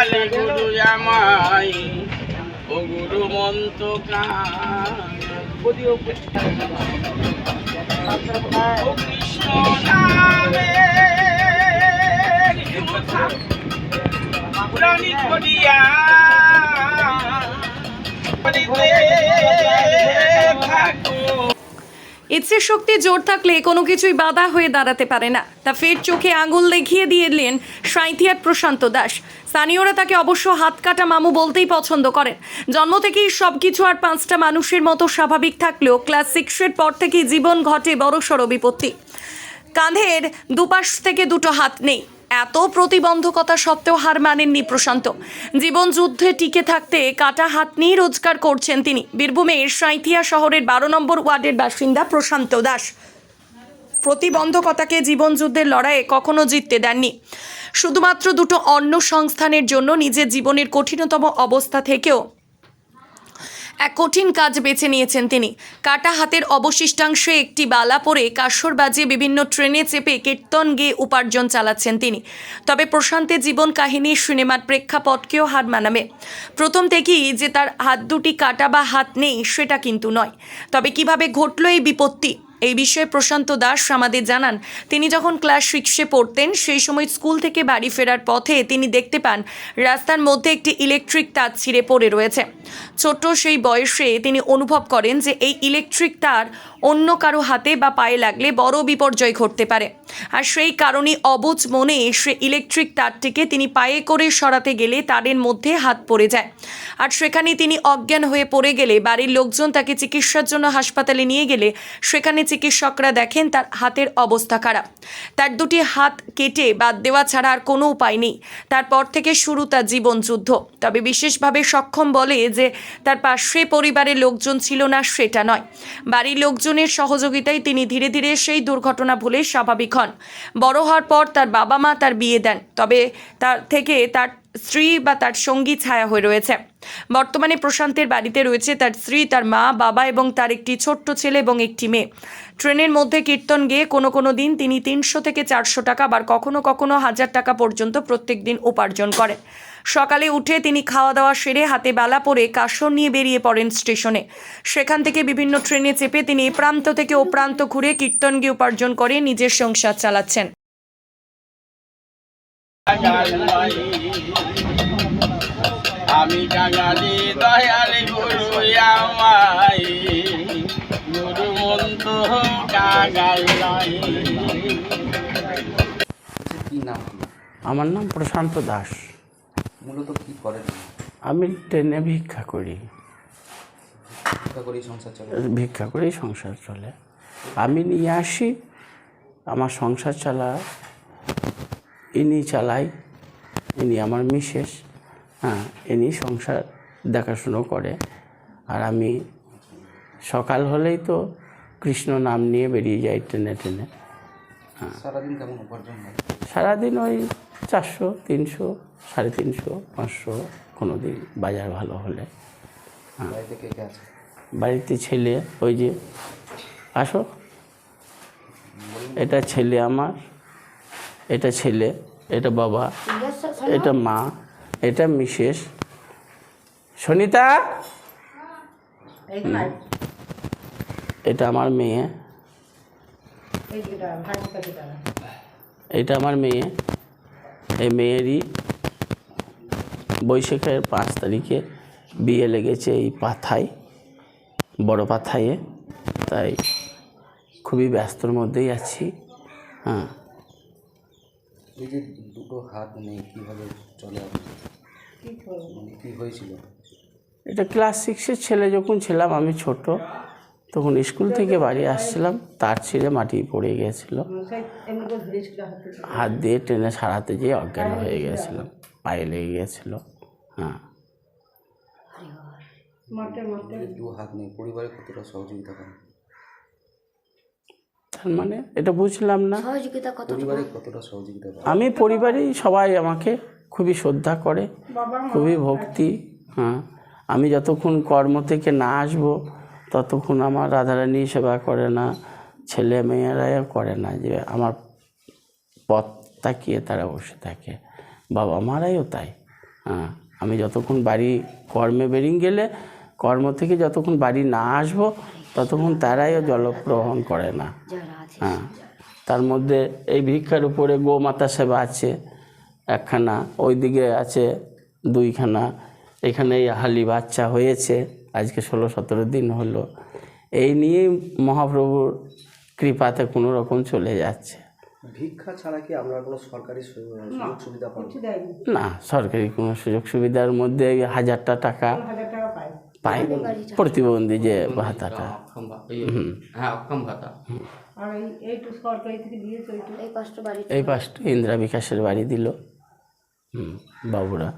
দয়ালে গুরু আমায় ও গুরু মন্ত্র ও কৃষ্ণ নামে পুরাণী করিয়া ইচ্ছের শক্তি জোর থাকলে কোনো কিছুই বাধা হয়ে দাঁড়াতে পারে না, তা ফের চোখে আঙুল দেখিয়ে দিলেন সাঁইথিয়ার প্রশান্ত দাস। স্থানীয়রা তাকে অবশ্য হাত কাটা মামু বলতেই পছন্দ করেন। জন্ম থেকেই সব কিছু আর পাঁচটা মানুষের মতো স্বাভাবিক থাকলেও ক্লাস 6-এর পর থেকেই জীবন ঘটে বড়সড় বিপত্তি। কাঁধের দুপাশ থেকে দুটো হাত নেই, এত প্রতিবন্ধকতা সত্ত্বেও হার মানেননি প্রশান্ত। জীবন যুদ্ধে টিকে থাকতে কাটা হাত নিয়ে রোজগার করছেন তিনি। বীরভূমের সাঁইথিয়া শহরের 12 নম্বর ওয়ার্ডের বাসিন্দা প্রশান্ত দাস প্রতিবন্ধকতাকে জীবন যুদ্ধের লড়াইয়ে কখনো জিততে দেননি। শুধুমাত্র দুটো অন্ন সংস্থানের জন্য নিজের জীবনের কঠিনতম অবস্থা থেকেও এক কঠিন কাজ বেছে নিয়েছেন তিনি। কাটা হাতের অবশিষ্টাংশে একটি বালা পরে কাসর বাজিয়ে বিভিন্ন ট্রেনে চেপে কীর্তন গেয়ে উপার্জন চালাচ্ছেন তিনি। তবে প্রশান্তের জীবন কাহিনী সিনেমার প্রেক্ষাপটকেও হার মানাবে। প্রথম থেকেই যে তার হাত দুটি কাটা বা হাত নেই সেটা কিন্তু নয়। তবে কিভাবে ঘটল এই বিপত্তি, এই বিষয়ে প্রশান্ত দাস আমাদের জানান, তিনি যখন ক্লাস 6-এ পড়তেন সেই সময় স্কুল থেকে বাড়ি ফেরার পথে তিনি দেখতে পান রাস্তার মধ্যে একটি ইলেকট্রিক তার ছিঁড়ে পড়ে রয়েছে। ছোট্ট সেই বয়সে তিনি অনুভব করেন যে এই ইলেকট্রিক তার অন্য কারো হাতে বা পায়ে লাগলে বড় বিপর্যয় ঘটতে পারে। আর সেই কারণেই অবুঝ মনে সে ইলেকট্রিক তারটিকে তিনি পায়ে করে সরাতে গেলে তারের মধ্যে হাত পড়ে যায়। আর সেখানে তিনি অজ্ঞান হয়ে পড়ে গেলে বাড়ির লোকজন তাকে চিকিৎসার জন্য হাসপাতালে নিয়ে গেলে সেখানে চিকিৎসকরা দেখেন তার হাতের অবস্থা খারাপ। তার দুটি হাত কেটে বাদ দেওয়া ছাড়া আর কোনো উপায় নেই। তারপর থেকে শুরু তার জীবন যুদ্ধ। তবে বিশেষভাবে সক্ষম বলে যে তার পাশে পরিবারের লোকজন ছিল না সেটা নয়, বাড়ির লোকজনের সহযোগিতায় তিনি ধীরে ধীরে সেই দুর্ঘটনা ভুলে স্বাভাবিক হন। বড় হওয়ার পর তার বাবা মা তার বিয়ে দেন, তবে তার থেকে তার স্ত্রী বা তার সঙ্গী ছায়া হয়ে রয়েছে। বর্তমানে প্রশান্তের বাড়িতে রয়েছে তার স্ত্রী, তার মা, বাবা এবং তার একটি ছোট্ট ছেলে এবং একটি মেয়ে। ট্রেনের মধ্যে কীর্তন গেয়ে কোনো দিন তিনি 300 থেকে 400 টাকা, আবার কখনো 1000 টাকা পর্যন্ত প্রত্যেক দিন উপার্জন করেন। সকালে উঠে তিনি খাওয়া দাওয়া সেরে হাতে বালা পরে কাসর নিয়ে বেরিয়ে পড়েন স্টেশনে। সেখান থেকে বিভিন্ন ট্রেনে চেপে তিনি এ প্রান্ত থেকে ও প্রান্ত ঘুরে কীর্তন গিয়ে উপার্জন করে নিজের সংসার চালাচ্ছেন। আমি কাঙালি দয়ালে গুরু আমায় গুরু মন্ত্র কাঙালাই। কি নাম? আমার নাম প্রশান্ত দাস। মূলত কি করেন? আমি ট্রেনে ভিক্ষা করি। সংসার চলে? ভিক্ষা করেই সংসার চলে। আমি নিয়ে আসি, আমার সংসার ইনি চালাই, ইনি আমার মিসেস। ইনি সংসার দেখাশুনো করে। আর আমি সকাল হলেই তো কৃষ্ণ নাম নিয়ে বেরিয়ে যাই ট্রেনে। সারাদিন কেমন উপার্জন হয়? সারাদিন ওই 400, 300, 350, 500, কোনো দিন বাজার ভালো হলে। বাড়িতে কে কে আছে? বাড়িতে ছেলে, ওই যে আসো, এটা ছেলে আমার, এটা ছেলে, এটা বাবা, এটা মা, এটা মিসেস সুনিতা, এটা আমার মেয়ে, এটা আমার মেয়ে। এই মেয়েরই বৈশাখের 5 তারিখে বিয়ে লেগেছে এই পাথায়, বড় পাথায়ে। তাই খুবই ব্যস্তর মধ্যেই আছি। এই যে দুটো হাত নেই, কীভাবে চলে? কী হয়েছিল? এটা ক্লাস 6-এর ছেলে যখন ছিলাম, আমি ছোট, তখন স্কুল থেকে বাড়ি আসছিলাম, তার ছিঁড়ে মাটি পড়ে গিয়েছিল। হাত দিয়ে ট্রেনে সারাতে যেয়ে অজ্ঞান হয়ে গিয়েছিলাম, পায়ে লেগে গিয়েছিল। দু হাত নেই, পরিবারে কতটা সহযোগিতা করেন? তার মানে এটা বুঝলাম না। পরিবারে কতটা সহযোগিতা করেন? আমি পরিবারেই সবাই আমাকে খুবই শ্রদ্ধা করে, খুবই ভক্তি। আমি যতক্ষণ কর্ম থেকে না আসবো ততক্ষণ আমার রাধারানী সেবা করে না, ছেলে মেয়েরাও করে না, যে আমার পথ তাকিয়ে তারা বসে থাকে। বাবা মারাইও তাই। হ্যাঁ, আমি যতক্ষণ বাড়ি কর্মে বেরিয়ে গেলে কর্ম থেকে যতক্ষণ বাড়ি না আসবো ততক্ষণ তারাইও জলগ্রহণ করে না। হ্যাঁ, তার মধ্যে এই ভিক্ষার উপরে গোমাতা সেবা আছে একখানা, ওইদিকে আছে 2খানা, এখানে এই হালি বাচ্চা হয়েছে আজকে 16-17 দিন হলো। এই নিয়েই মহাপ্রভুর কৃপাতে কোনো রকম চলে যাচ্ছে। ভিক্ষা ছাড়া কি আমরা কোনো সরকারি সুযোগ সুবিধা পাবো? না, সরকারি কোনো সুযোগ সুবিধার মধ্যে 1000 টাকা পাই, প্রতিবন্ধী যে ভাতাটা। হ্যাঁ, অক্ষম ভাতা। এই 5টা ইন্দিরা বিকাশের বাড়ি দিল বাবুরা।